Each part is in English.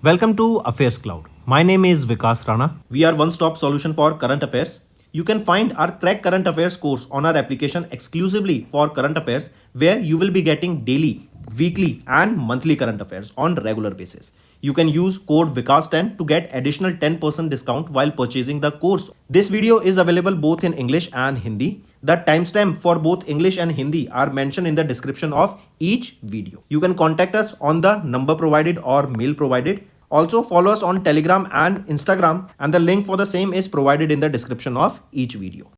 Welcome to AffairsCloud. My name is Vikas Rana. We are one-stop solution for current affairs. You can find our Crack Current Affairs course on our application exclusively for current affairs, where you will be getting daily, weekly and monthly current affairs on regular basis. You can use code VIKAS10 to get additional 10% discount while purchasing the course. This video is available both in English and Hindi. The timestamp for both English and Hindi are mentioned in the description of each video. You can contact us on the number provided or mail provided. Also follow us on Telegram and Instagram, and the link for the same is provided in the description of each video.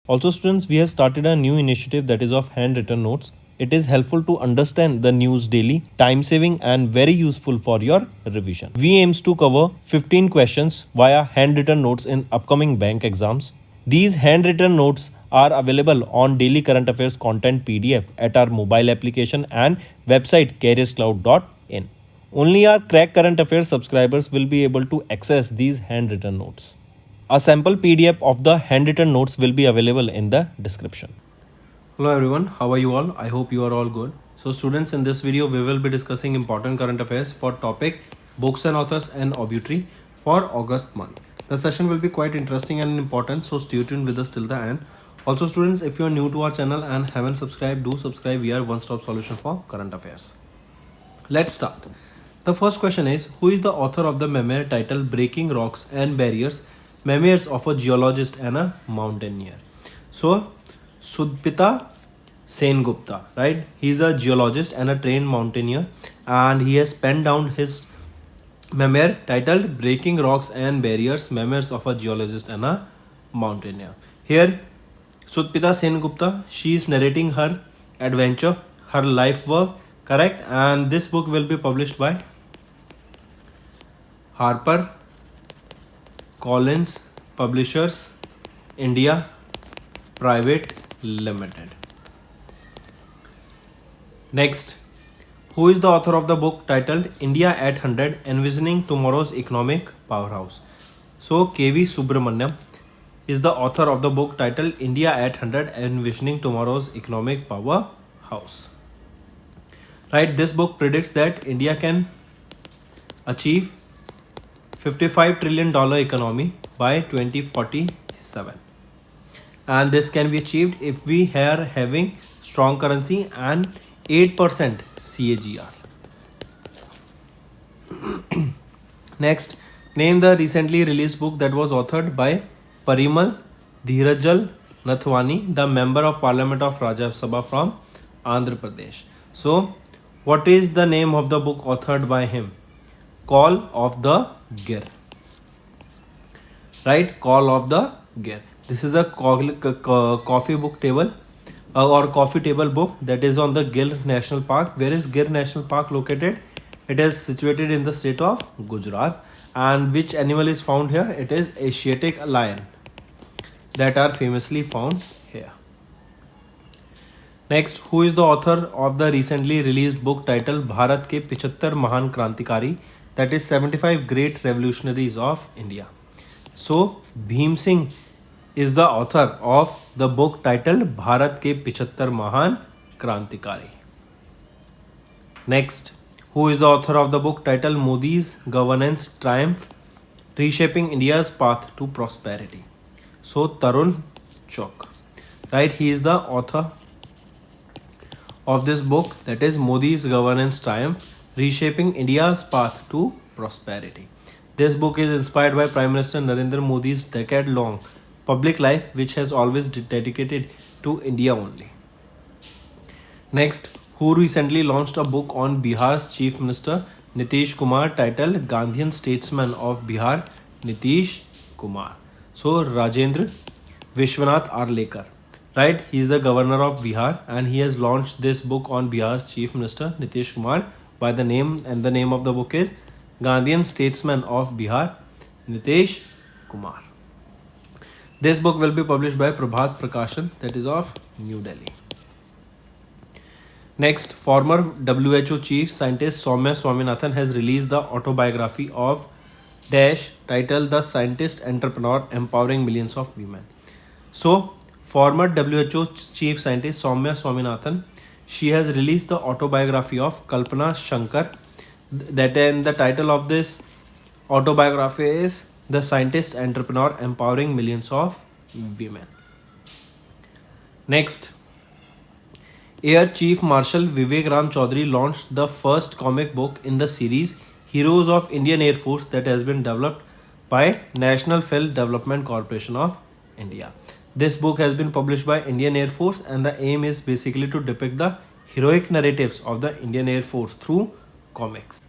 Also students, we have started a new initiative that is of handwritten notes. It is helpful to understand the news daily, time saving and very useful for your revision. We aims to cover 15 questions via handwritten notes in upcoming bank exams. These handwritten notes are available on daily current affairs content PDF at our mobile application and website careerscloud.in. Only our Crack Current Affairs subscribers will be able to access these handwritten notes. A sample PDF of the handwritten notes will be available in the description. Hello everyone, how are you all? I hope you are all good. So students, in this video we will be discussing important current affairs for topic books and authors and obituary for August month. The session will be quite interesting and important, so stay tuned with us till the end. Also students, if you are new to our channel and haven't subscribed, do subscribe. We are one-stop solution for current affairs. Let's start. The first question is, who is the author of the memoir titled Breaking Rocks and Barriers, Memoirs of a Geologist and a Mountaineer? So Sudpita Sengupta, right? He's a geologist and a trained mountaineer, and he has penned down his memoir titled Breaking Rocks and Barriers, Memoirs of a Geologist and a Mountaineer. Here Sudpita Sengupta, she is narrating her adventure, her life work, correct? And this book will be published by Harper Collins Publishers India Private Limited. Next, who is the author of the book titled India at 100, Envisioning Tomorrow's Economic Powerhouse? So KV Subramaniam is the author of the book titled India at 100, Envisioning Tomorrow's Economic Powerhouse. Right, this book predicts that India can achieve $55 trillion economy by 2047. And this can be achieved if we are having strong currency and 8% CAGR. Next, name the recently released book that was authored by Parimal Dhirajal Nathwani, the Member of Parliament of Rajya Sabha from Andhra Pradesh. So, what is the name of the book authored by him? Call of the Gir. Right? Call of the Gir. This is a coffee book table or coffee table book that is on the Gir National Park. Where is Gir National Park located? It is situated in the state of Gujarat. And which animal is found here? It is Asiatic lion that are famously found here. Next, who is the author of the recently released book titled Bharat ke 75 Mahan Krantikari, that is 75 Great Revolutionaries of India? So Bhim Singh is the author of the book titled Bharat ke 75 Mahan Krantikari. Next, who is the author of the book titled Modi's Governance Triumph, Reshaping India's Path to Prosperity? So Tarun Chok, right? He is the author of this book, that is Modi's Governance Triumph, Reshaping India's Path to Prosperity. This book is inspired by Prime Minister Narendra Modi's decade-long public life, which has always dedicated to India only. Next, who recently launched a book on Bihar's Chief Minister Nitish Kumar titled Gandhian Statesman of Bihar, Nitish Kumar? So Rajendra Vishwanath Arlekar, right? He is the governor of Bihar, and he has launched this book on Bihar's Chief Minister Nitish Kumar by the name, and the name of the book is Gandhian Statesman of Bihar, Nitish Kumar. This book will be published by Prabhat Prakashan, that is of New Delhi. Next, former WHO chief scientist Soumya Swaminathan has released the autobiography of Dash titled The Scientist Entrepreneur Empowering Millions of Women. So Former WHO chief scientist Soumya Swaminathan, she has released the autobiography of Kalpana Shankar. That and the title of this autobiography is The Scientist Entrepreneur Empowering Millions of Women. Next, Air Chief Marshal Vivek Ram Chaudhary launched the first comic book in the series Heroes of Indian Air Force that has been developed by National Film Development Corporation of India. This book has been published by Indian Air Force, and the aim is basically to depict the heroic narratives of the Indian Air Force through comics.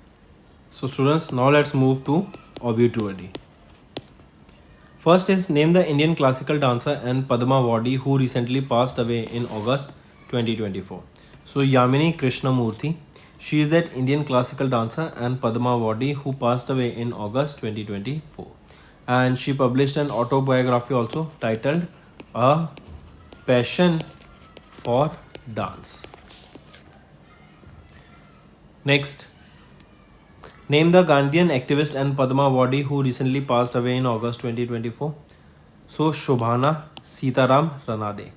So students, now let's move to Obituary. First is name the Indian classical dancer and Padma Awardee who recently passed away in August 2024. So Yamini Krishnamurthy, she is that Indian classical dancer and Padma Awardee who passed away in August 2024. And she published an autobiography also titled A Passion for Dance. Next, name the Gandhian activist and Padma Awardee who recently passed away in August 2024. So Shobhana Sitaram Ranade,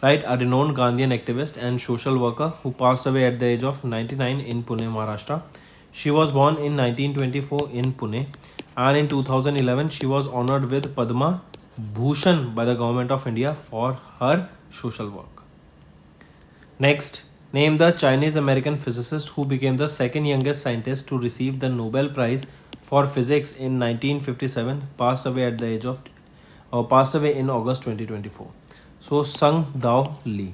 right? A renowned Gandhian activist and social worker who passed away at the age of 99 in Pune, Maharashtra. She was born in 1924 in Pune, and in 2011 she was honored with Padma Bhushan by the Government of India for her social work. Next, name the Chinese American physicist who became the second youngest scientist to receive the Nobel Prize for Physics in 1957, passed away in August 2024. So Sung Dao Lee,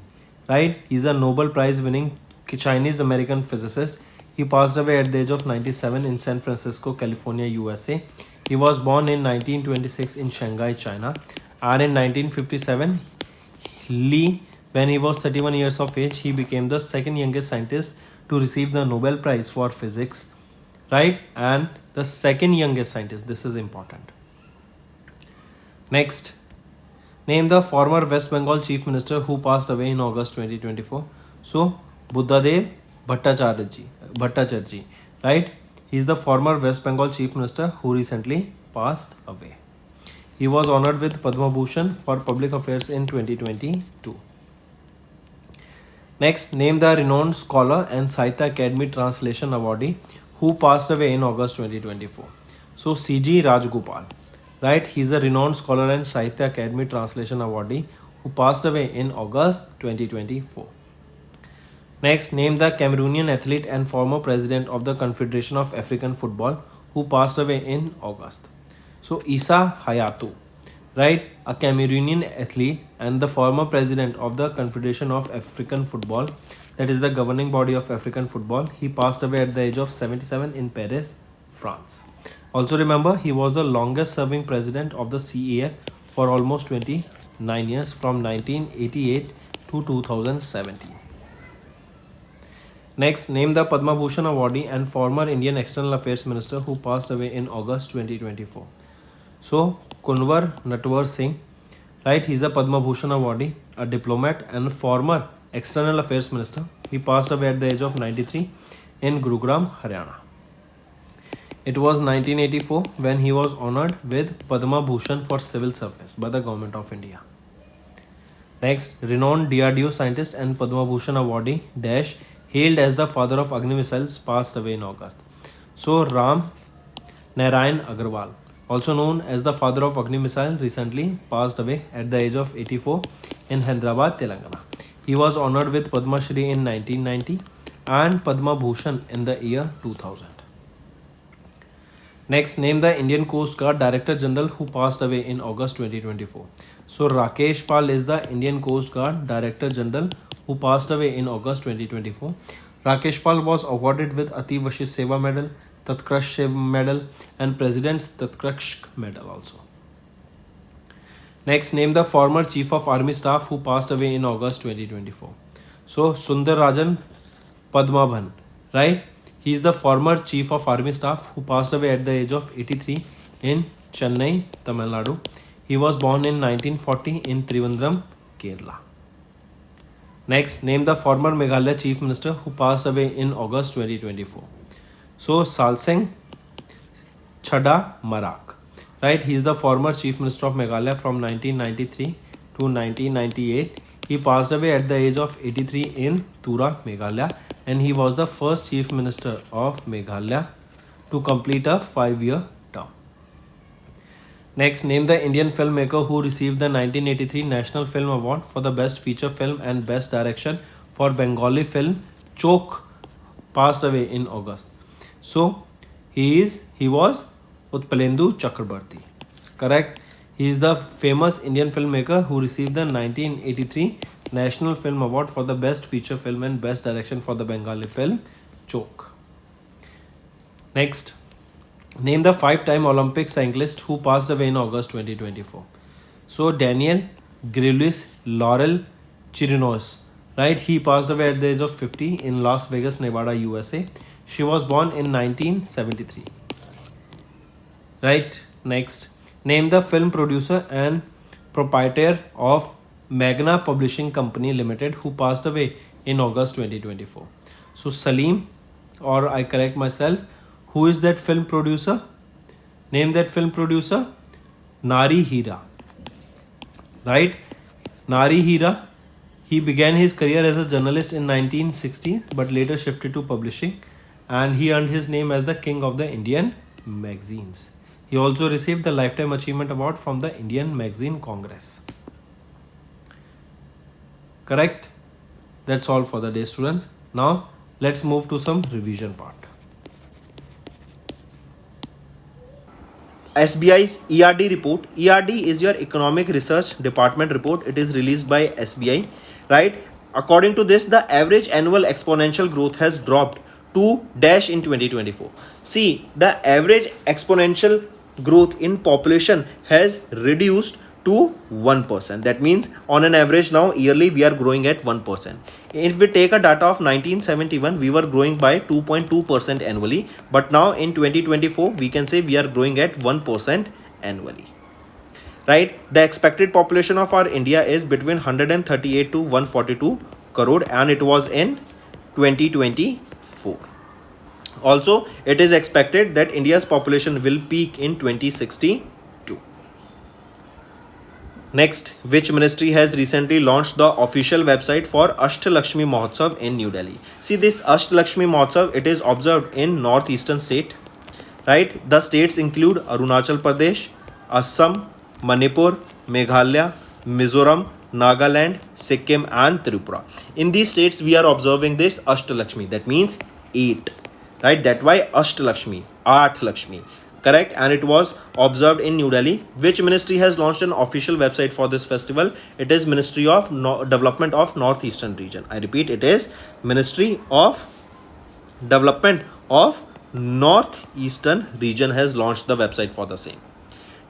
right? He's a Nobel Prize winning Chinese American physicist. He passed away at the age of 97 in San Francisco, California, USA. He was born in 1926 in Shanghai, China, and in 1957, Lee, when he was 31 years of age, he became the second youngest scientist to receive the Nobel Prize for Physics, right? And the second youngest scientist, this is important. Next, name the former West Bengal Chief Minister who passed away in August 2024. So, Buddhadev Bhattacharjee, right? He is the former West Bengal Chief Minister who recently passed away. He was honored with Padma Bhushan for public affairs in 2022. Next, name the renowned scholar and Sahitya Academy Translation Awardee who passed away in August 2024. So, C.G. Rajgopal, right? He is a renowned scholar and Sahitya Academy Translation Awardee who passed away in August 2024. Next, name the Cameroonian athlete and former president of the Confederation of African Football who passed away in August. So, Issa Hayatou, right? A Cameroonian athlete and the former president of the Confederation of African Football, that is the governing body of African football. He passed away at the age of 77 in Paris, France. Also remember, he was the longest serving president of the CAF for almost 29 years from 1988 to 2017. Next, name the Padma Bhushan awardee and former Indian External Affairs Minister who passed away in August 2024. So, Kunwar Natwar Singh, right? He's a Padma Bhushan awardee, a diplomat and former External Affairs Minister. He passed away at the age of 93 in Gurugram, Haryana. It was 1984 when he was honored with Padma Bhushan for civil service by the Government of India. Next, renowned DRDO scientist and Padma Bhushan awardee Dash, hailed as the father of Agni missiles, passed away in August. So Ram Narayan Agarwal, also known as the father of Agni missile, recently passed away at the age of 84 in Hyderabad, Telangana. He was honored with Padma Shri in 1990 and Padma Bhushan in the year 2000. Next, name the Indian Coast Guard Director General who passed away in August 2024. So Rakesh Pal is the Indian Coast Guard Director General who passed away in August 2024. Rakesh Pal was awarded with Ati Vashisht Seva Medal, Tatkraksh Seva Medal and President's Tatkraksh Medal also. Next, name the former Chief of Army Staff who passed away in August 2024. So Sundar Rajan Padmabhan, right? He is the former Chief of Army Staff who passed away at the age of 83 in Chennai, Tamil Nadu. He was born in 1940 in Trivandrum, Kerala. Next, name the former Meghalaya Chief Minister who passed away in August 2024. So, Salseng Chada Marak, right? He is the former Chief Minister of Meghalaya from 1993 to 1998. He passed away at the age of 83 in Tura, Meghalaya, and he was the first Chief Minister of Meghalaya to complete a 5-year term. Next, name the Indian filmmaker who received the 1983 National Film Award for the Best Feature Film and Best Direction for Bengali film Chok, passed away in August. So, he was Utpalendu Chakrabarti. Correct? He is the famous Indian filmmaker who received the 1983 National Film Award for the Best Feature Film and Best Direction for the Bengali film Chok. Next, name the 5-time Olympic cyclist who passed away in August 2024. So Daniel Greluis Laurel Chirinos, right? He passed away at the age of 50 in Las Vegas, Nevada, USA. She was born in 1973. Right? Next, name the film producer and proprietor of Magna Publishing Company Limited who passed away in August 2024. So Salim, or I correct myself, who is that film producer? Name that film producer. Nari Hira. Right? Nari Hira. He began his career as a journalist in 1960s but later shifted to publishing, and he earned his name as the king of the Indian magazines. He also received the Lifetime Achievement Award from the Indian Magazine Congress. Correct? That's all for the day, students. Now let's move to some revision part. SBI's ERD report. ERD is your Economic Research Department report. It is released by SBI, right? According to this, the average annual exponential growth has dropped to dash in 2024. See, the average exponential growth in population has reduced to 1%. That means on an average now yearly we are growing at 1%. If we take a data of 1971, we were growing by 2.2% annually, but now in 2024 we can say we are growing at 1% annually. Right? The expected population of our India is between 138 to 142 crore, and it was in 2024. Also, it is expected that India's population will peak in 2062. Next, which ministry has recently launched the official website for Ashtalakshmi Mahotsav in New Delhi? See, this Ashtalakshmi Mahotsav, it is observed in northeastern state, right? The states include Arunachal Pradesh, Assam, Manipur, Meghalaya, Mizoram, Nagaland, Sikkim and Tripura. In these states, we are observing this Ashtalakshmi. That means 8, right? That's why Ashtalakshmi, Aath Lakshmi. Correct? And it was observed in New Delhi. Which ministry has launched an official website for this festival? It is Ministry of Development of Northeastern Region. I repeat, it is Ministry of Development of Northeastern Region has launched the website for the same.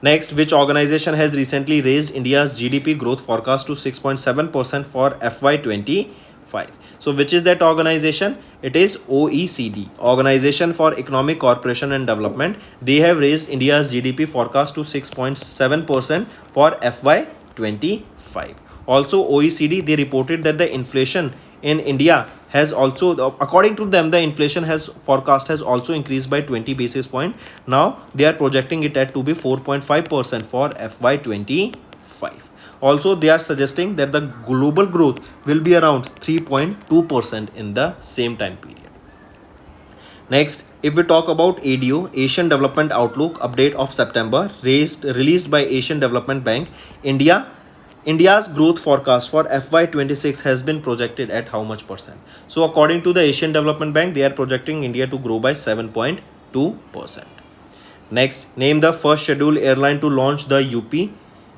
Next, which organization has recently raised India's GDP growth forecast to 6.7% for FY25? So which is that organization? It is OECD, Organization for Economic Cooperation and Development. They have raised India's GDP forecast to 6.7% for FY25. Also, OECD, they reported that the inflation in India has also, according to them, the inflation forecast has also increased by 20 basis points. Now they are projecting it at to be 4.5% for FY25. Also, they are suggesting that the global growth will be around 3.2% in the same time period. Next, if we talk about ADO, Asian Development Outlook update of September, released by Asian Development Bank, India's growth forecast for FY26 has been projected at how much percent? So according to the Asian Development Bank, they are projecting India to grow by 7.2%. Next, name the first scheduled airline to launch the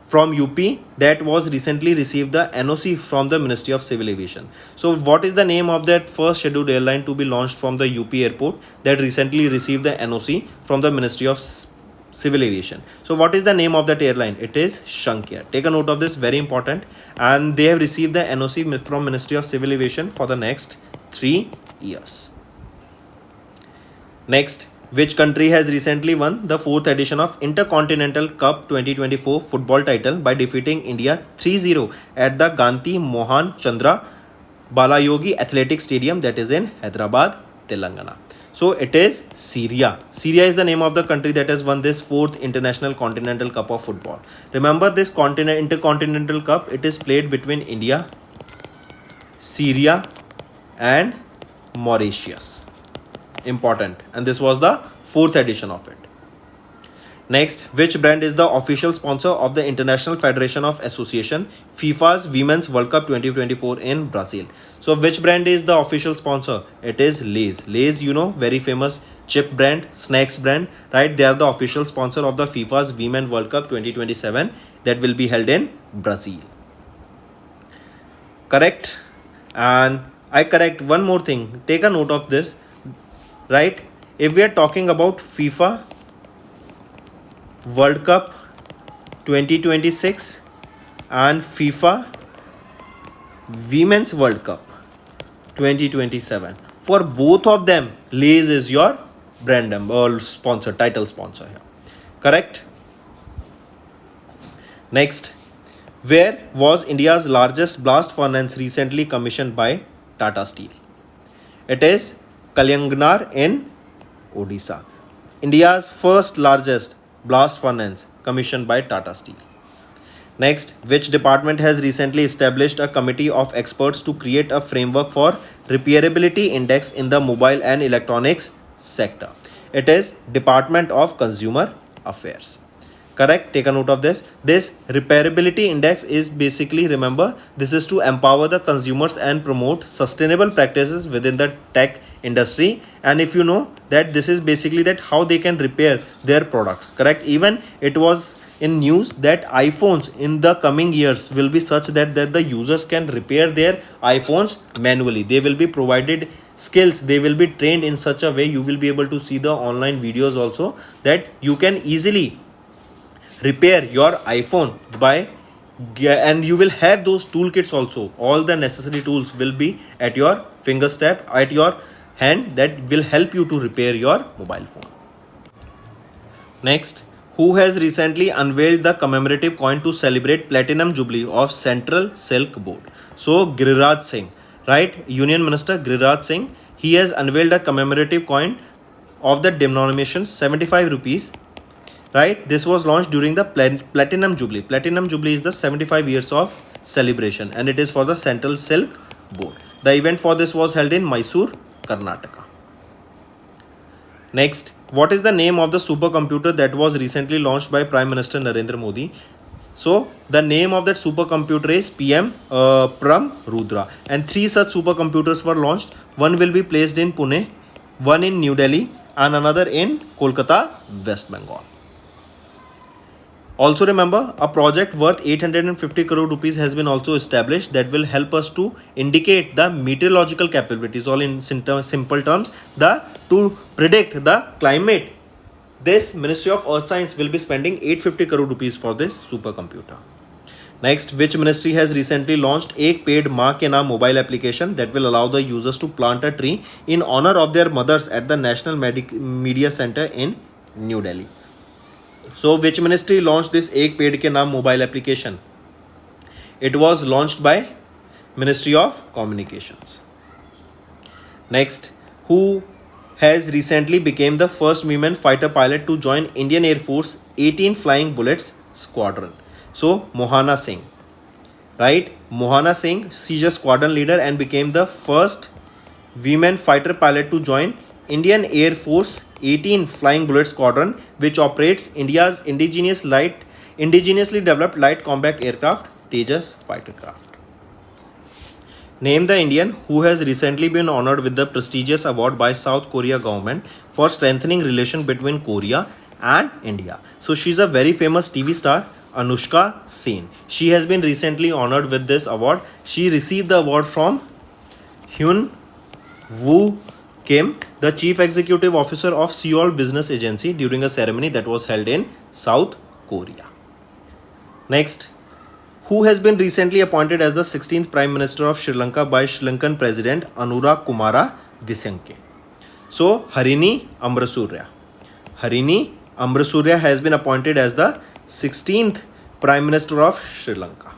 from UP that was recently received the NOC from the Ministry of Civil Aviation. So what is the name of that first scheduled airline to be launched from the UP airport that recently received the NOC from the Ministry of Civil Aviation? So what is the name of that airline? It is Shankya. Take a note of this, very important. And they have received the NOC from Ministry of Civil Aviation for the next 3 years. Next, which country has recently won the 4th edition of Intercontinental Cup 2024 football title by defeating India 3-0 at the Ganti Mohan Chandra Balayogi Athletic Stadium, that is in Hyderabad, Telangana? So it is Syria. Syria is the name of the country that has won this 4th International Continental Cup of Football. Remember this Intercontinental Cup, it is played between India, Syria and Mauritius. Important. And this was the 4th edition of it. Next, which brand is the official sponsor of the International Federation of Association FIFA's Women's World Cup 2024 in Brazil? So which brand is the official sponsor? It is Lay's. Lay's, you know, very famous chip brand, snacks brand, right? They are the official sponsor of the FIFA's Women's World Cup 2027 that will be held in Brazil. Correct? And I correct one more thing. Take a note of this, right? If we are talking about FIFA World Cup 2026 and FIFA Women's World Cup 2027, for both of them Lay's is your brand or sponsor, title sponsor here. Correct? Next, where was India's largest blast furnace recently commissioned by Tata Steel? It is Kalyanganar in Odisha. India's first largest blast furnace commissioned by Tata Steel. Next, which department has recently established a committee of experts to create a framework for repairability index in the mobile and electronics sector? It is Department of Consumer Affairs. Correct? Take a note of this. This repairability index is basically, remember, this is to empower the consumers and promote sustainable practices within the tech industry. And if you know that this is basically that how they can repair their products. Correct? Even it was in news that iPhones in the coming years will be such that the users can repair their iPhones manually. They will be provided skills, they will be trained in such a way, you will be able to see the online videos also, that you can easily repair your iPhone by, and you will have those toolkits also. All the necessary tools will be at your fingerstep, at your hand, that will help you to repair your mobile phone. Next, who has recently unveiled the commemorative coin to celebrate Platinum Jubilee of Central Silk Board? So Giriraj Singh, right? Union Minister Giriraj Singh, he has unveiled a commemorative coin of the denomination 75 rupees. Right, this was launched during the Platinum Jubilee. Platinum Jubilee is the 75 years of celebration, and it is for the Central Silk Board. The event for this was held in Mysore, Karnataka. Next, what is the name of the supercomputer that was recently launched by Prime Minister Narendra Modi? So the name of that supercomputer is PM Pram Rudra, and 3 such supercomputers were launched. One will be placed in Pune, one in New Delhi, and another in Kolkata, West Bengal. Also remember, a project worth 850 crore rupees has been also established that will help us to indicate the meteorological capabilities, all in simple terms, to predict the climate. This Ministry of Earth Science will be spending 850 crore rupees for this supercomputer. Next, which ministry has recently launched Ek Ped Maa Ke Naam mobile application that will allow the users to plant a tree in honor of their mothers at the National Media Center in New Delhi? So which ministry launched this Ek Ped Ke Naam mobile application? It was launched by Ministry of Communications. Next, who has recently became the first women fighter pilot to join Indian Air Force 18 Flying Bullets Squadron? So Mohana Singh, right? Mohana Singh, she's a squadron leader and became the first women fighter pilot to join Indian Air Force 18 Flying Bullet Squadron, which operates India's indigenously developed light combat aircraft Tejas fighter craft. Name the Indian who has recently been honored with the prestigious award by South Korea government for strengthening relation between Korea and India. So she's a very famous TV star, Anushka Sen. She has been recently honored with this award. She received the award from Hyun Woo Kim, the Chief Executive Officer of Seoul Business Agency, during a ceremony that was held in South Korea. Next, who has been recently appointed as the 16th Prime Minister of Sri Lanka by Sri Lankan President Anura Kumara Dissanayake? So Harini Amrasurya. Harini Amrasurya has been appointed as the 16th Prime Minister of Sri Lanka.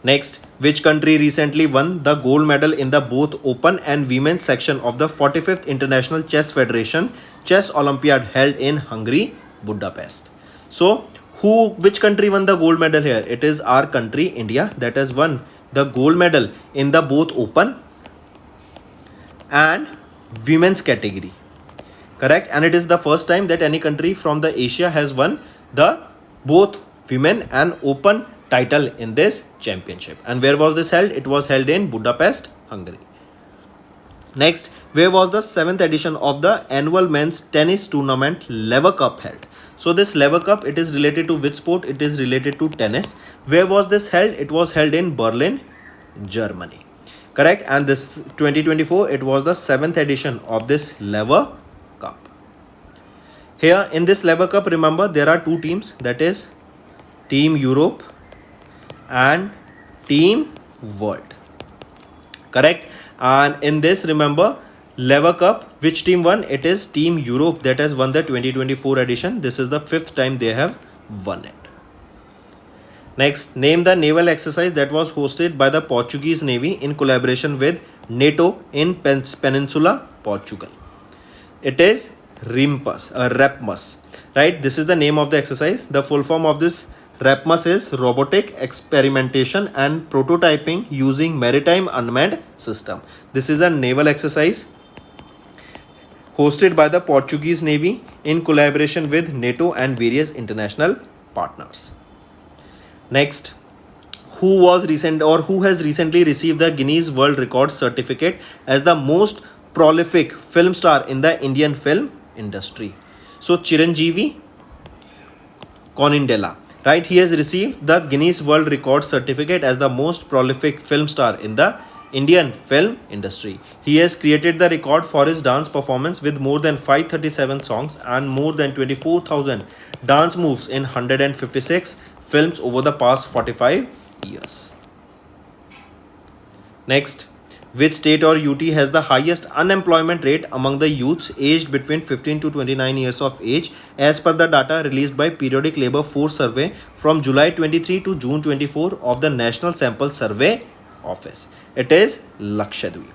Next, which country recently won the gold medal in the both open and women's section of the 45th International Chess Federation Chess Olympiad held in Hungary, Budapest? So, which country won the gold medal here? It is our country, India, that has won the gold medal in the both open and women's category. Correct? And it is the first time that any country from the Asia has won the both women and open title in this championship. And where was this held? It was held in Budapest, Hungary. Next, where was the 7th edition of the annual men's tennis tournament Lever Cup held? So this Lever Cup, it is related to which sport? It is related to tennis. Where was this held? It was held in Berlin, Germany. Correct? And this 2024, it was the 7th edition of this Lever Cup. Here in this Lever Cup, remember there are two teams, that is Team Europe and Team World. Correct? And in this, remember, Lever Cup, which team won? It is Team Europe that has won the 2024 edition. This is the 5th time they have won it. Next, name the naval exercise that was hosted by the Portuguese Navy in collaboration with NATO in Peninsula, Portugal. It is REPMUS, right? This is the name of the exercise. The full form of this REPMUS is Robotic Experimentation and Prototyping Using Maritime Unmanned System. This is a naval exercise hosted by the Portuguese Navy in collaboration with NATO and various international partners. Next, who has recently received the Guinness World Record certificate as the most prolific film star in the Indian film industry? So Chiranjeevi Konindela, right? He has received the Guinness World Record certificate as the most prolific film star in the Indian film industry. He has created the record for his dance performance with more than 537 songs and more than 24,000 dance moves in 156 films over the past 45 years. Next, which state or UT has the highest unemployment rate among the youths aged between 15 to 29 years of age as per the data released by Periodic Labour Force Survey from July 23 to June 24 of the National Sample Survey Office? It is Lakshadweep.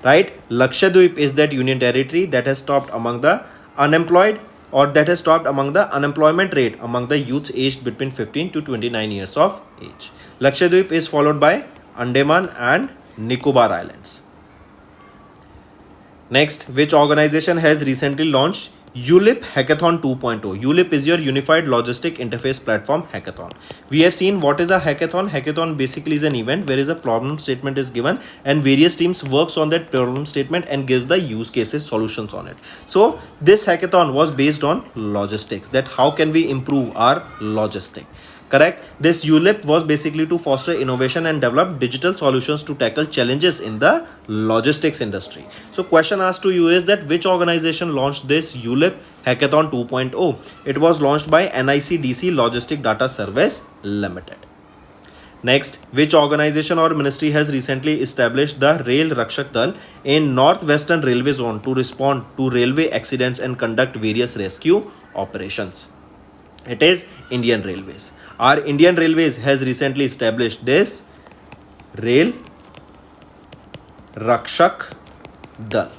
Right? Lakshadweep is that union territory that has topped among the unemployed, or that has topped among the unemployment rate among the youths aged between 15 to 29 years of age. Lakshadweep is followed by Andaman and Nicobar Islands. Next, which organization has recently launched ULIP Hackathon 2.0? ULIP is your Unified Logistic Interface Platform Hackathon. We have seen what is a hackathon. Hackathon basically is an event where is a problem statement is given and various teams works on that problem statement and gives the use cases solutions on it. So this hackathon was based on logistics, that how can we improve our logistic. Correct? This ULIP was basically to foster innovation and develop digital solutions to tackle challenges in the logistics industry. So question asked to you is that which organization launched this ULIP Hackathon 2.0? It was launched by NICDC Logistic Data Service Limited. Next, which organization or ministry has recently established the Rail Rakshak Dal in Northwestern Railway Zone to respond to railway accidents and conduct various rescue operations? It is Indian Railways. Our Indian Railways has recently established this Rail Rakshak Dal.